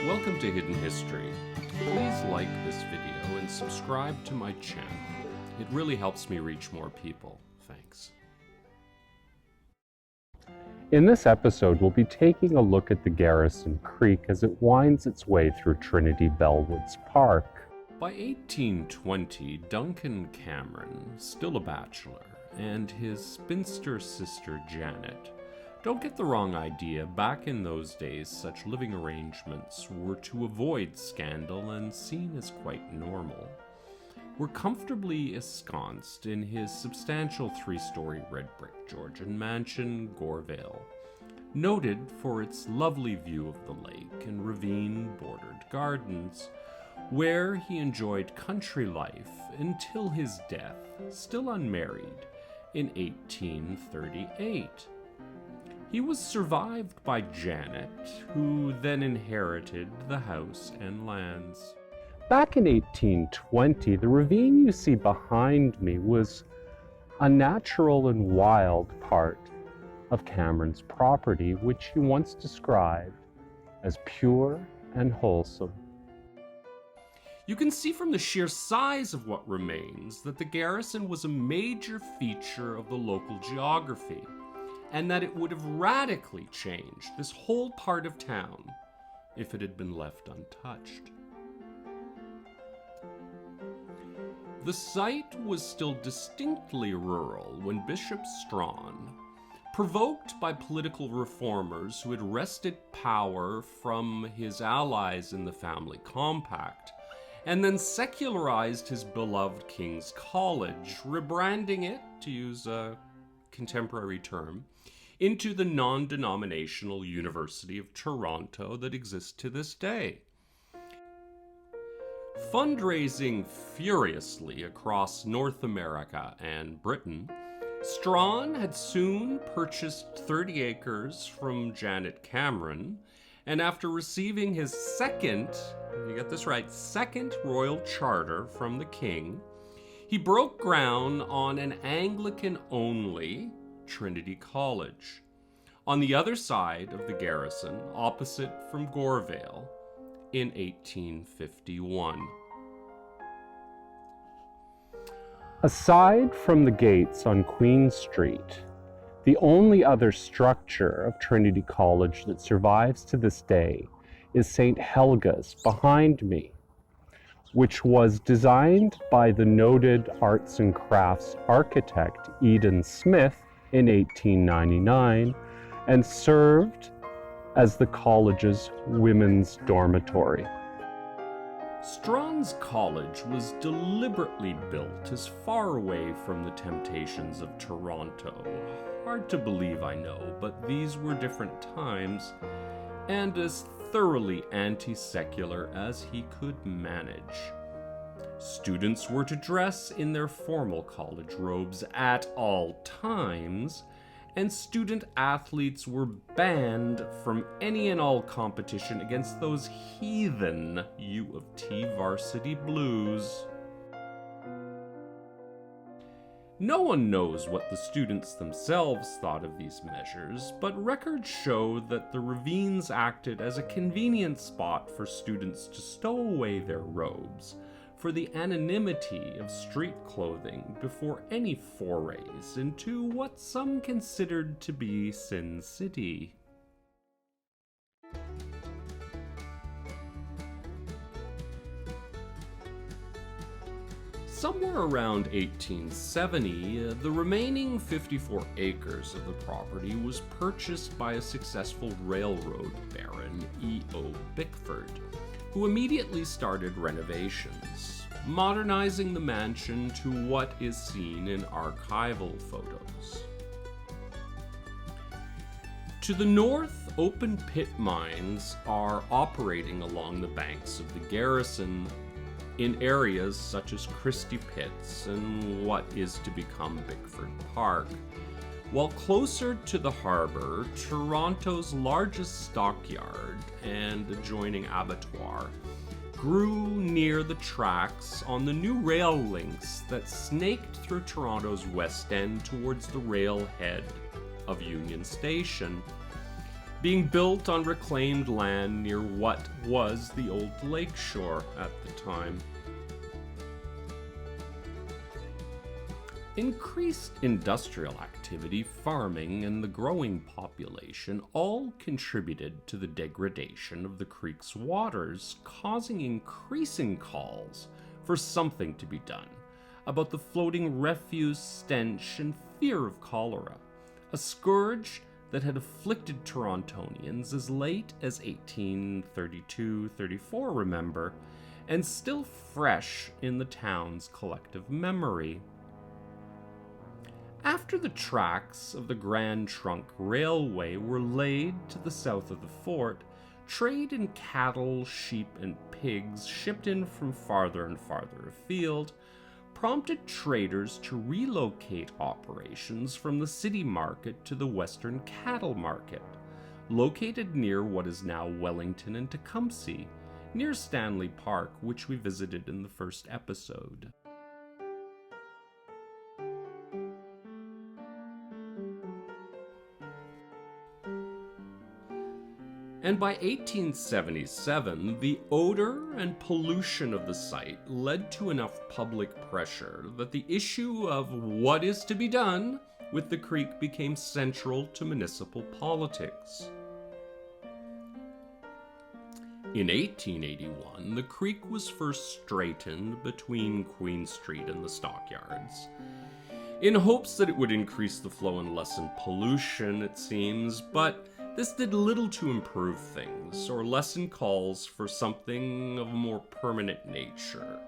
Welcome to Hidden History. Please like this video and subscribe to my channel. It really helps me reach more people. Thanks. In this episode, we'll be taking a look at the Garrison Creek as it winds its way through Trinity Bellwoods Park. By 1820, Duncan Cameron, still a bachelor, and his spinster sister Janet. Don't get the wrong idea, back in those days such living arrangements were to avoid scandal and seen as quite normal. Were comfortably ensconced in his substantial three-story red brick Georgian mansion, Gore Vale, noted for its lovely view of the lake and ravine-bordered gardens, where he enjoyed country life until his death, still unmarried, in 1838. He was survived by Janet, who then inherited the house and lands. Back in 1820, the ravine you see behind me was a natural and wild part of Cameron's property, which he once described as pure and wholesome. You can see from the sheer size of what remains that the garrison was a major feature of the local geography, and that it would have radically changed this whole part of town if it had been left untouched. The site was still distinctly rural when Bishop Strawn, provoked by political reformers who had wrested power from his allies in the family compact, and then secularized his beloved King's College, rebranding it, to use a contemporary term, into the non-denominational University of Toronto that exists to this day. Fundraising furiously across North America and Britain, Strawn had soon purchased 30 acres from Janet Cameron, and after receiving his second, you get this right, second royal charter from the king, he broke ground on an Anglican-only Trinity College, on the other side of the garrison, opposite from Gore Vale, in 1851. Aside from the gates on Queen Street, the only other structure of Trinity College that survives to this day is St. Helga's behind me, which was designed by the noted arts and crafts architect Eden Smith in 1899 and served as the college's women's dormitory. Strawn's college was deliberately built as far away from the temptations of Toronto. Hard to believe, I know, but these were different times, and as thoroughly anti-secular as he could manage. Students were to dress in their formal college robes at all times, and student athletes were banned from any and all competition against those heathen U of T varsity blues. No one knows what the students themselves thought of these measures, but records show that the ravines acted as a convenient spot for students to stow away their robes, for the anonymity of street clothing before any forays into what some considered to be Sin City. Somewhere around 1870, the remaining 54 acres of the property was purchased by a successful railroad baron, E.O. Bickford, who immediately started renovations, modernizing the mansion to what is seen in archival photos. To the north, open pit mines are operating along the banks of the Garrison in areas such as Christie Pits and what is to become Bickford Park. While closer to the harbour, Toronto's largest stockyard and adjoining abattoir grew near the tracks on the new rail links that snaked through Toronto's West End towards the railhead of Union Station, being built on reclaimed land near what was the old lakeshore at the time. Increased industrial activity, farming, and the growing population all contributed to the degradation of the creek's waters, causing increasing calls for something to be done about the floating refuse, stench, and fear of cholera, a scourge that had afflicted Torontonians as late as 1832-34, remember, and still fresh in the town's collective memory. After the tracks of the Grand Trunk Railway were laid to the south of the fort, trade in cattle, sheep, and pigs shipped in from farther and farther afield prompted traders to relocate operations from the city market to the Western Cattle Market, located near what is now Wellington and Tecumseh, near Stanley Park, which we visited in the first episode. And by 1877, the odor and pollution of the site led to enough public pressure that the issue of what is to be done with the creek became central to municipal politics. In 1881, the creek was first straightened between Queen Street and the stockyards, in hopes that it would increase the flow and lessen pollution, it seems, but this did little to improve things or lessen calls for something of a more permanent nature.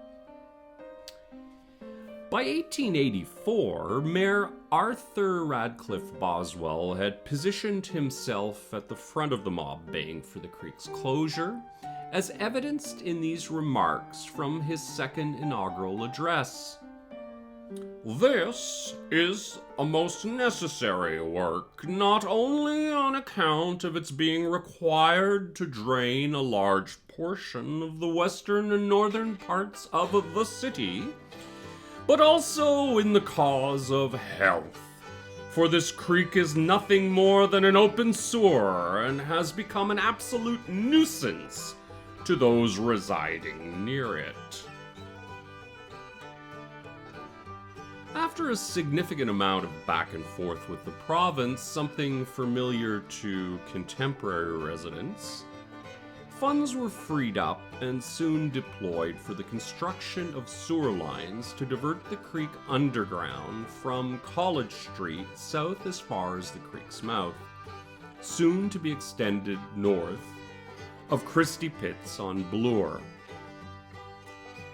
By 1884, Mayor Arthur Radcliffe Boswell had positioned himself at the front of the mob baying for the creek's closure, as evidenced in these remarks from his second inaugural address. "This is a most necessary work, not only on account of its being required to drain a large portion of the western and northern parts of the city, but also in the cause of health. For this creek is nothing more than an open sewer and has become an absolute nuisance to those residing near it." After a significant amount of back and forth with the province, something familiar to contemporary residents, funds were freed up and soon deployed for the construction of sewer lines to divert the creek underground from College Street south as far as the creek's mouth, soon to be extended north of Christie Pits on Bloor.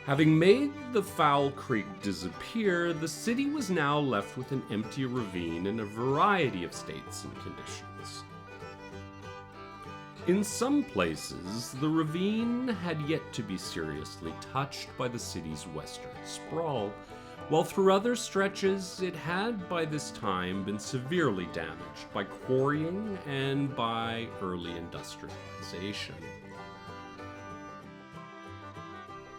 Having made the foul creek disappear, the city was now left with an empty ravine in a variety of states and conditions. In some places, the ravine had yet to be seriously touched by the city's western sprawl, while through other stretches it had by this time been severely damaged by quarrying and by early industrialization.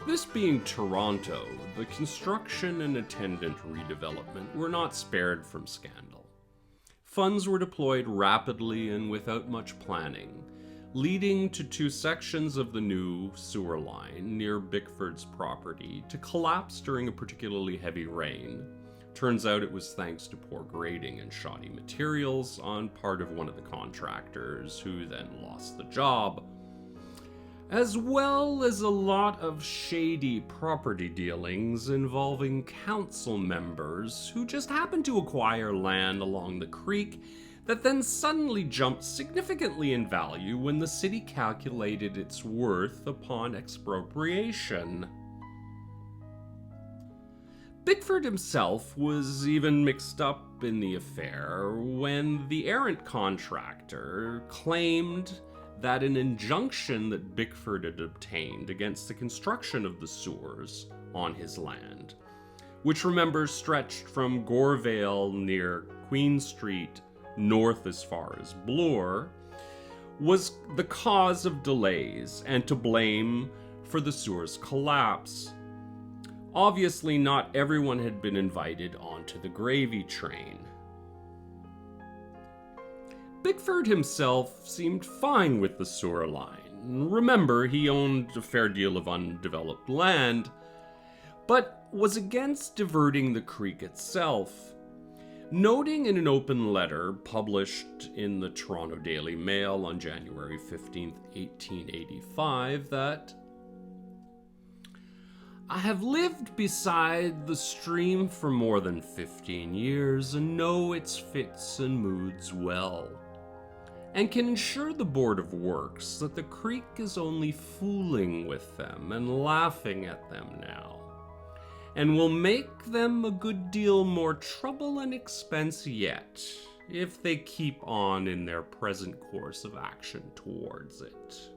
This being Toronto, the construction and attendant redevelopment were not spared from scandal. Funds were deployed rapidly and without much planning, leading to two sections of the new sewer line near Bickford's property to collapse during a particularly heavy rain. Turns out it was thanks to poor grading and shoddy materials on part of one of the contractors, who then lost the job, as well as a lot of shady property dealings involving council members who just happened to acquire land along the creek that then suddenly jumped significantly in value when the city calculated its worth upon expropriation. Bickford himself was even mixed up in the affair when the errant contractor claimed that an injunction that Bickford had obtained against the construction of the sewers on his land, which remember stretched from Gore Vale near Queen Street north as far as Bloor, was the cause of delays and to blame for the sewer's collapse. Obviously, not everyone had been invited onto the gravy train. Bickford himself seemed fine with the sewer line. Remember, he owned a fair deal of undeveloped land, but was against diverting the creek itself, noting in an open letter published in the Toronto Daily Mail on January 15, 1885, that "I have lived beside the stream for more than 15 years and know its fits and moods well, and can assure the Board of Works that the creek is only fooling with them and laughing at them now, and will make them a good deal more trouble and expense yet, if they keep on in their present course of action towards it."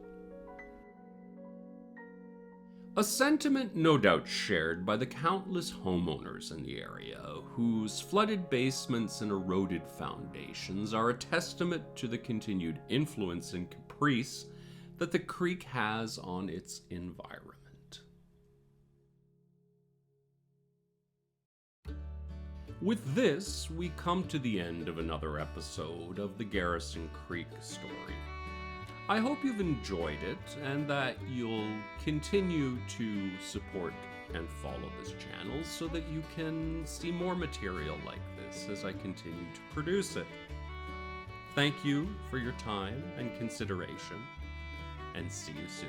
A sentiment no doubt shared by the countless homeowners in the area, whose flooded basements and eroded foundations are a testament to the continued influence and caprice that the creek has on its environment. With this, we come to the end of another episode of the Garrison Creek story. I hope you've enjoyed it and that you'll continue to support and follow this channel so that you can see more material like this as I continue to produce it. Thank you for your time and consideration, and see you soon.